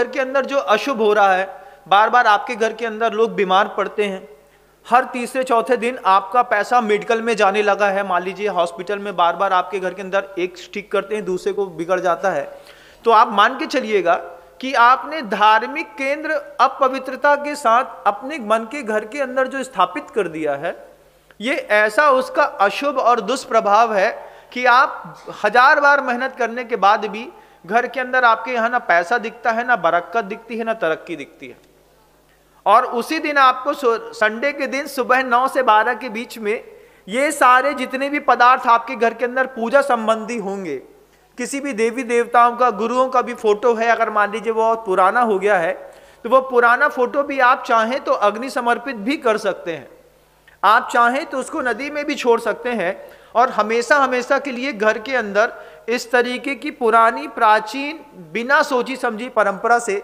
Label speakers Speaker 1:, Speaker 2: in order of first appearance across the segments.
Speaker 1: घर के अंदर जो अशुभ हो रहा है, बार बार आपके घर के अंदर लोग बीमार पड़ते हैं, हर तीसरे चौथे दिन आपका पैसा मेडिकल में जाने लगा है, मान लीजिए हॉस्पिटल में बार बार आपके घर के अंदर एक ठीक करते हैं दूसरे को बिगड़ जाता है, तो आप मान के चलिएगा कि आपने धार्मिक केंद्र अपवित्रता के साथ अपने मन के घर के अंदर जो स्थापित कर दिया है, ये ऐसा उसका अशुभ और दुष्प्रभाव है कि आप 1000 बार मेहनत करने के बाद भी घर के अंदर आपके यहाँ ना पैसा दिखता है, ना बरकत दिखती है, ना तरक्की दिखती है। और उसी दिन आपको संडे के दिन सुबह 9 से 12 के बीच में ये सारे जितने भी पदार्थ आपके घर के अंदर पूजा संबंधी होंगे, किसी भी देवी देवताओं का, गुरुओं का भी फोटो है, अगर मान लीजिए वो पुराना हो गया है तो वो पुराना फोटो भी आप चाहें तो अग्नि समर्पित भी कर सकते हैं, आप चाहें तो उसको नदी में भी छोड़ सकते हैं। और हमेशा हमेशा के लिए घर के अंदर इस तरीके की पुरानी प्राचीन बिना सोची समझी परंपरा से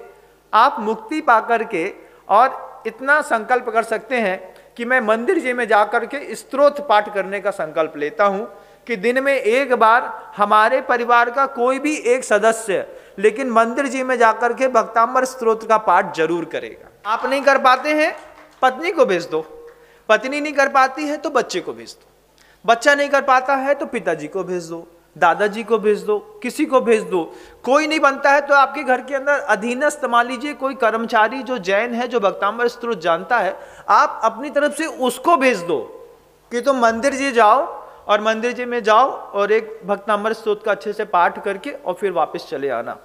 Speaker 1: आप मुक्ति पा करके और इतना संकल्प कर सकते हैं कि मैं मंदिर जी में जाकर के स्तोत्र पाठ करने का संकल्प लेता हूं कि दिन में एक बार हमारे परिवार का कोई भी एक सदस्य लेकिन मंदिर जी में जाकर के भक्तांबर स्तोत्र का पाठ जरूर करेगा। आप नहीं कर पाते हैं, पत्नी को भेज दो, पत्नी नहीं कर पाती है तो बच्चे को भेज दो, बच्चा नहीं कर पाता है तो पिताजी को भेज दो, दादाजी को भेज दो, किसी को भेज दो। कोई नहीं बनता है तो आपके घर के अंदर अधीनस्थ मान लीजिए कोई कर्मचारी जो जैन है, जो भक्तांबर स्तोत्र जानता है, आप अपनी तरफ से उसको भेज दो कि तुम मंदिर जी जाओ और मंदिर जी में जाओ और एक भक्तांबर स्तोत्र का अच्छे से पाठ करके और फिर वापस चले आना।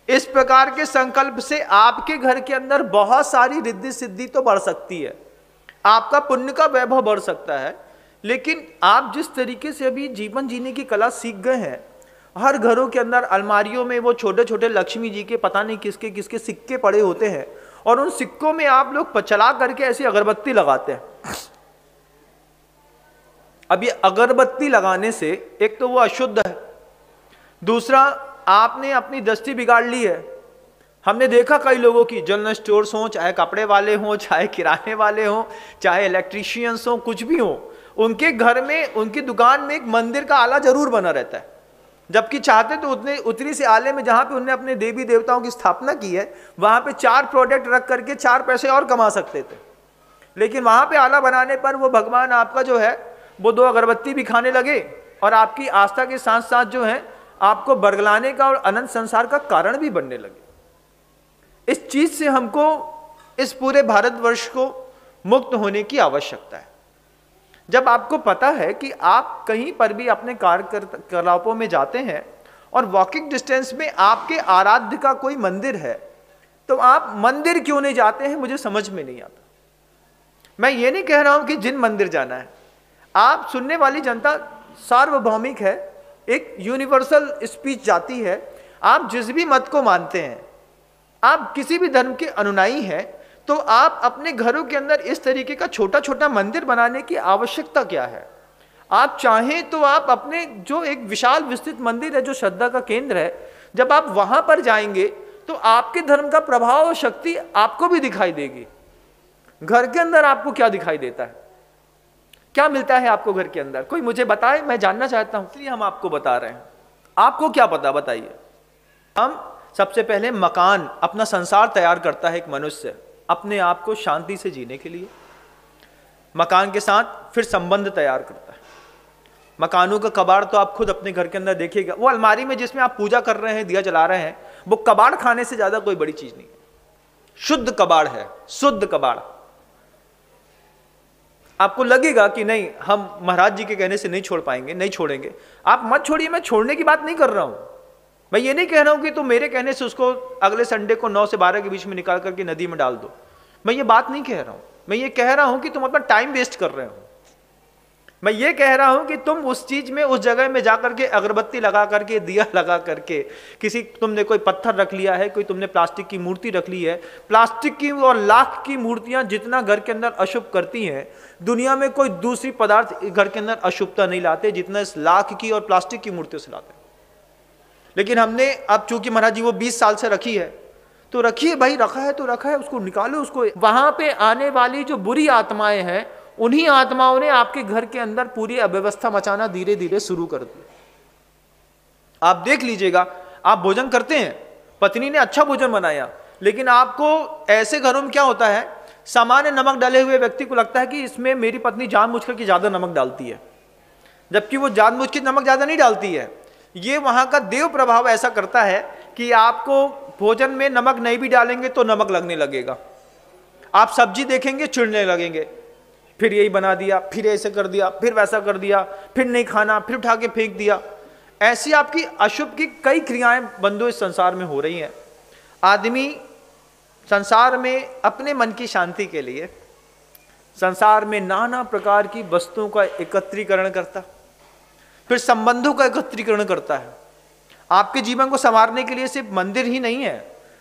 Speaker 1: इस प्रकार के संकल्प से आपके घर के अंदर बहुत सारी रिद्धि सिद्धि तो बढ़ सकती है, आपका पुण्य का वैभव बढ़ सकता है। लेकिन आप जिस तरीके से अभी जीवन जीने की कला सीख गए हैं, हर घरों के अंदर अलमारियों में वो छोटे छोटे लक्ष्मी जी के पता नहीं किसके किसके सिक्के पड़े होते हैं और उन सिक्कों में आप लोग चला करके ऐसी अगरबत्ती लगाते हैं। अब ये अगरबत्ती लगाने से एक तो वो अशुद्ध है, दूसरा आपने अपनी दृष्टि बिगाड़ ली है। हमने देखा कई लोगों की जनरल स्टोर्स हो, चाहे कपड़े वाले हों, चाहे किराने वाले हों, चाहे इलेक्ट्रीशियंस हों, कुछ भी हो, उनके घर में उनकी दुकान में एक मंदिर का आला जरूर बना रहता है, जबकि चाहते तो उतने उतरी से आले में जहां पे उन्होंने अपने देवी देवताओं की स्थापना की है वहां पे 4 प्रोडक्ट रख करके 4 पैसे और कमा सकते थे। लेकिन वहां पे आला बनाने पर वो भगवान आपका जो है वो 2 अगरबत्ती भी खाने लगे और आपकी आस्था के साथ साथ जो है आपको बरगलाने का और अनंत संसार का कारण भी बनने लगे। इस चीज से हमको इस पूरे भारतवर्ष को मुक्त होने की आवश्यकता है। जब आपको पता है कि आप कहीं पर भी अपने कार्यकलापों में जाते हैं और वॉकिंग डिस्टेंस में आपके आराध्य का कोई मंदिर है, तो आप मंदिर क्यों नहीं जाते हैं, मुझे समझ में नहीं आता। मैं ये नहीं कह रहा हूं कि जिन मंदिर जाना है, आप सुनने वाली जनता सार्वभौमिक है, एक यूनिवर्सल स्पीच जाती है। आप जिस भी मत को मानते हैं, आप किसी भी धर्म के अनुयायी हैं, तो आप अपने घरों के अंदर इस तरीके का छोटा छोटा मंदिर बनाने की आवश्यकता क्या है। आप चाहें तो आप अपने जो एक विशाल विस्तृत मंदिर है, जो श्रद्धा का केंद्र है, जब आप वहां पर जाएंगे तो आपके धर्म का प्रभाव और शक्ति आपको भी दिखाई देगी। घर के अंदर आपको क्या दिखाई देता है, क्या मिलता है आपको घर के अंदर, कोई मुझे बताए, मैं जानना चाहता हूं, इसलिए हम आपको बता रहे हैं। आपको क्या पता, बताइए। हम सबसे पहले मकान, अपना संसार तैयार करता है एक मनुष्य अपने आप को शांति से जीने के लिए, मकान के साथ फिर संबंध तैयार करता है। मकानों का कबाड़ तो आप खुद अपने घर के अंदर देखिएगा, वो अलमारी में जिसमें आप पूजा कर रहे हैं, दिया जला रहे हैं, वो कबाड़ खाने से ज्यादा कोई बड़ी चीज नहीं है। शुद्ध कबाड़ है, शुद्ध कबाड़। आपको लगेगा कि नहीं, हम महाराज जी के कहने से नहीं छोड़ पाएंगे, नहीं छोड़ेंगे, आप मत छोड़िए। मैं छोड़ने की बात नहीं कर रहा हूं, मैं ये नहीं कह रहा हूं कि तुम मेरे कहने से उसको अगले संडे को 9 से 12 के बीच में निकाल करके नदी में डाल दो, मैं ये बात नहीं कह रहा हूं। मैं ये कह रहा हूं कि तुम अपना टाइम वेस्ट कर रहे हो। मैं ये कह रहा हूं कि तुम उस चीज में, उस जगह में जाकर के अगरबत्ती लगा करके, दिया लगा करके, किसी तुमने कोई पत्थर रख लिया है, कोई तुमने प्लास्टिक की मूर्ति रख ली है। प्लास्टिक की और लाख की मूर्तियां जितना घर के अंदर अशुभ करती हैं, दुनिया में कोई दूसरी पदार्थ घर के अंदर अशुभता नहीं लाते जितना इस लाख की और प्लास्टिक की मूर्तियों से लाते हैं। लेकिन हमने अब चूंकि महाराज जी वो 20 साल से रखी है, तो रखिए भाई, रखा है तो रखा है, उसको निकालो। उसको वहां पे आने वाली जो बुरी आत्माएं हैं, उन्हीं आत्माओं ने आपके घर के अंदर पूरी अव्यवस्था मचाना धीरे धीरे शुरू कर दिया। आप देख लीजिएगा, आप भोजन करते हैं, पत्नी ने अच्छा भोजन बनाया, लेकिन आपको ऐसे घरों में क्या होता है, सामान्य नमक डाले हुए व्यक्ति को लगता है कि इसमें मेरी पत्नी जानबूझ करके ज्यादा नमक डालती है, जबकि वो जानबूझ के नमक ज्यादा नहीं डालती है। ये वहां का देव प्रभाव ऐसा करता है कि आपको भोजन में नमक नहीं भी डालेंगे तो नमक लगने लगेगा। आप सब्जी देखेंगे चिढ़ने लगेंगे, फिर यही बना दिया, फिर ऐसे कर दिया, फिर वैसा कर दिया, फिर नहीं खाना, फिर उठा के फेंक दिया। ऐसी आपकी अशुभ की कई क्रियाएं बंधु इस संसार में हो रही हैं। आदमी संसार में अपने मन की शांति के लिए संसार में नाना प्रकार की वस्तुओं का एकत्रीकरण करता, फिर संबंधों का एकत्रीकरण करता है। आपके जीवन को संवारने के लिए सिर्फ मंदिर ही नहीं है,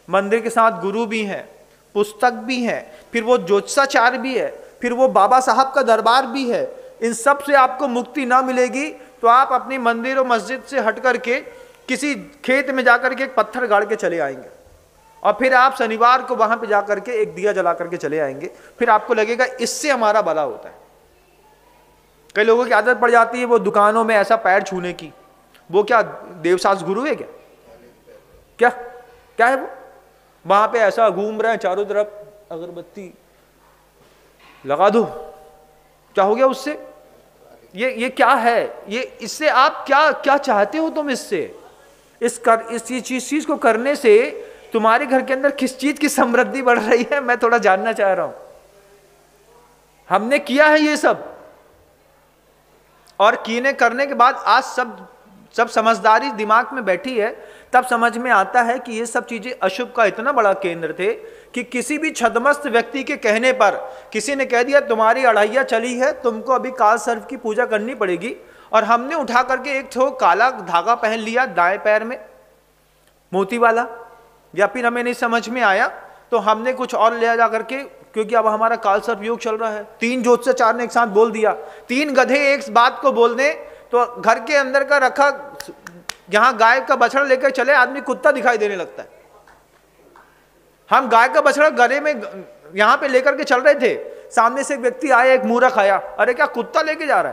Speaker 1: मंदिर के साथ गुरु भी हैं, पुस्तक भी है, फिर वो ज्योतिषाचार भी है, फिर वो बाबा साहब का दरबार भी है। इन सब से आपको मुक्ति ना मिलेगी तो आप अपनी मंदिर और मस्जिद से हट करके किसी खेत में जाकर के एक पत्थर गाड़ के चले आएंगे, और फिर आप शनिवार को वहां पे जाकर के एक दिया जला करके चले आएंगे। फिर आपको लगेगा इससे हमारा भला होता है। कई लोगों की आदत पड़ जाती है वो दुकानों में ऐसा पैर छूने की। वो क्या देवशास्त्र गुरु है क्या? क्या क्या है वो? वहां पे ऐसा घूम रहे हैं चारों तरफ, अगरबत्ती लगा दो, क्या हो गया उससे? ये क्या है? ये इससे आप क्या क्या चाहते हो तुम? इससे इस चीज को करने से तुम्हारे घर के अंदर किस चीज की समृद्धि बढ़ रही है, मैं थोड़ा जानना चाह रहा हूं। हमने किया है ये सब, और कीने करने के बाद आज सब समझदारी दिमाग में बैठी है, तब समझ में आता है कि ये सब चीजें अशुभ का इतना बड़ा केंद्र थे कि किसी भी छदमस्त व्यक्ति के कहने पर किसी ने कह दिया तुम्हारी अढ़ैया चली है, तुमको अभी काल सर्प की पूजा करनी पड़ेगी, और हमने उठा करके एक ठो काला धागा पहन लिया दाएं पैर में मोती वाला, या फिर हमें नहीं समझ में आया तो हमने कुछ और ले जा करके, क्योंकि अब हमारा काल सर्प योग चल रहा है। 3 ज्योतिषाचार्य ने एक साथ बोल दिया, 3 गधे एक बात को बोल दें तो घर के अंदर का रखा यहां गाय का बछड़ा लेकर चले आदमी कुत्ता दिखाई देने लगता है। हम गाय का बछड़ा गले में यहां पे लेकर के चल रहे थे, सामने से एक व्यक्ति आया, एक मूर्ख आया, अरे क्या कुत्ता लेके जा रहा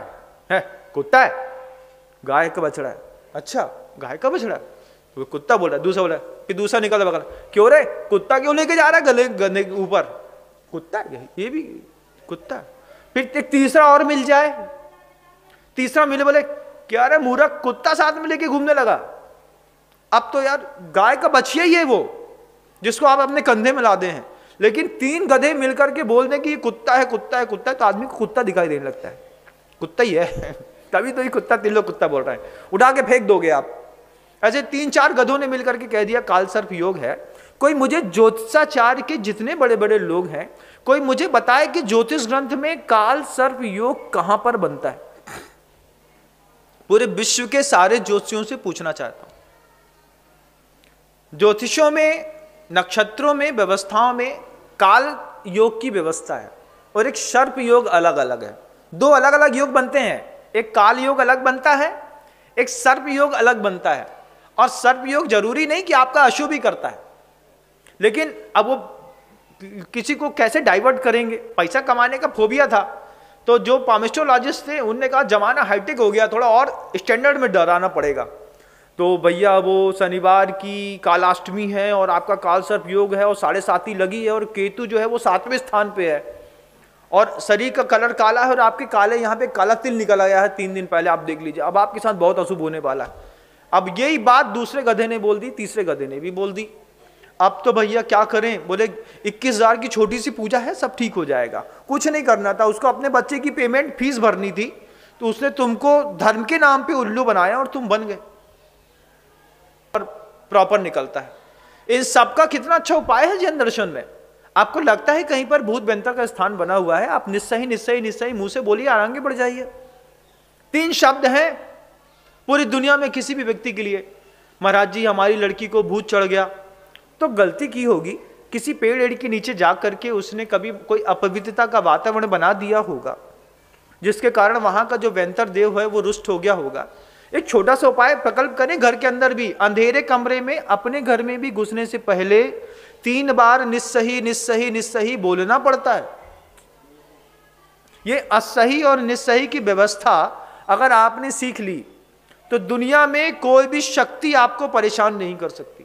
Speaker 1: है? कुत्ता है? गाय का बछड़ा है। अच्छा गाय का बछड़ा, तो कुत्ता बोल रहा है। दूसरा बोला, फिर दूसरा निकला बगल, क्यों रे कुत्ता क्यों लेके जा रहा है गले के ऊपर? कुत्ता है, ये भी कुत्ता। फिर एक तीसरा और मिल जाए, तीसरा मिले, बोले क्या रे मूर्ख कुत्ता साथ में लेके घूमने लगा। अब तो यार गाय का बछिया ही है वो, जिसको आप अपने कंधे में लादे हैं, लेकिन 3 गधे मिलकर के बोल दें कि कुत्ता है कुत्ता है कुत्ता है, तो आदमी को कुत्ता दिखाई देने लगता है, कुत्ता ही है तभी तो ये कुत्ता 3 लोग कुत्ता बोल रहे हैं, उठा के फेंक दोगे आप। ऐसे 3-4 गधों ने मिलकर के कह दिया काल सर्प योग है। कोई मुझे ज्योतिषाचार्य के जितने बड़े बड़े लोग हैं, कोई मुझे बताए कि ज्योतिष ग्रंथ में काल सर्प योग कहां पर बनता है। पूरे विश्व के सारे ज्योतिषियों से पूछना चाहता हूं, ज्योतिषों में, नक्षत्रों में, व्यवस्थाओं में काल योग की व्यवस्था है और एक सर्प योग अलग अलग है। 2 अलग अलग योग बनते हैं, एक काल योग अलग बनता है, एक सर्प योग अलग बनता है। और सर्प योग जरूरी नहीं कि आपका अशुभ ही करता है, लेकिन अब वो किसी को कैसे डाइवर्ट करेंगे। पैसा कमाने का फोबिया था, तो जो पामिस्ट्रोलॉजिस्ट थे उनने कहा जमाना हाईटेक हो गया, थोड़ा और स्टैंडर्ड में डराना पड़ेगा। तो भैया वो शनिवार की कालाष्टमी है और आपका काल सर्प योग है और 7.5 लगी है और केतु जो है वो 7वें स्थान पे है और शरीर का कलर काला है और आपके काले यहाँ पे काला तिल निकल आया है 3 दिन पहले, आप देख लीजिए, अब आपके साथ बहुत अशुभ होने वाला है। अब यही बात दूसरे गधे ने बोल दी, तीसरे गधे ने भी बोल दी। अब तो भैया क्या करें? बोले 21,000 की छोटी सी पूजा है, सब ठीक हो जाएगा। कुछ नहीं करना था, उसको अपने बच्चे की पेमेंट फीस भरनी थी, तो उसने तुमको धर्म के नाम पे उल्लू बनाया और तुम बन गए। और प्रॉपर निकलता है। इन सबका कितना अच्छा उपाय है जैन दर्शन में। आपको लगता है कहीं पर भूत व्यंतर का स्थान बना हुआ है, आप निस्सही निस्सही निस्सही मुंह से बोलिए, आगे बढ़ जाइए। 3 शब्द हैं पूरी दुनिया में किसी भी व्यक्ति के लिए। महाराज जी हमारी लड़की को भूत चढ़ गया, तो गलती की होगी, किसी पेड़ एड़ के नीचे जा करके उसने कभी कोई अपवित्रता का वातावरण बना दिया होगा, जिसके कारण वहां का जो व्यंतर देव है वो रुष्ट हो गया होगा। एक छोटा सा उपाय प्रकल्प करें, घर के अंदर भी अंधेरे कमरे में अपने घर में भी घुसने से पहले 3 बार निस्सही निस्सही निस्सही बोलना पड़ता है। ये असही और निस्सही की व्यवस्था अगर आपने सीख ली तो दुनिया में कोई भी शक्ति आपको परेशान नहीं कर सकती।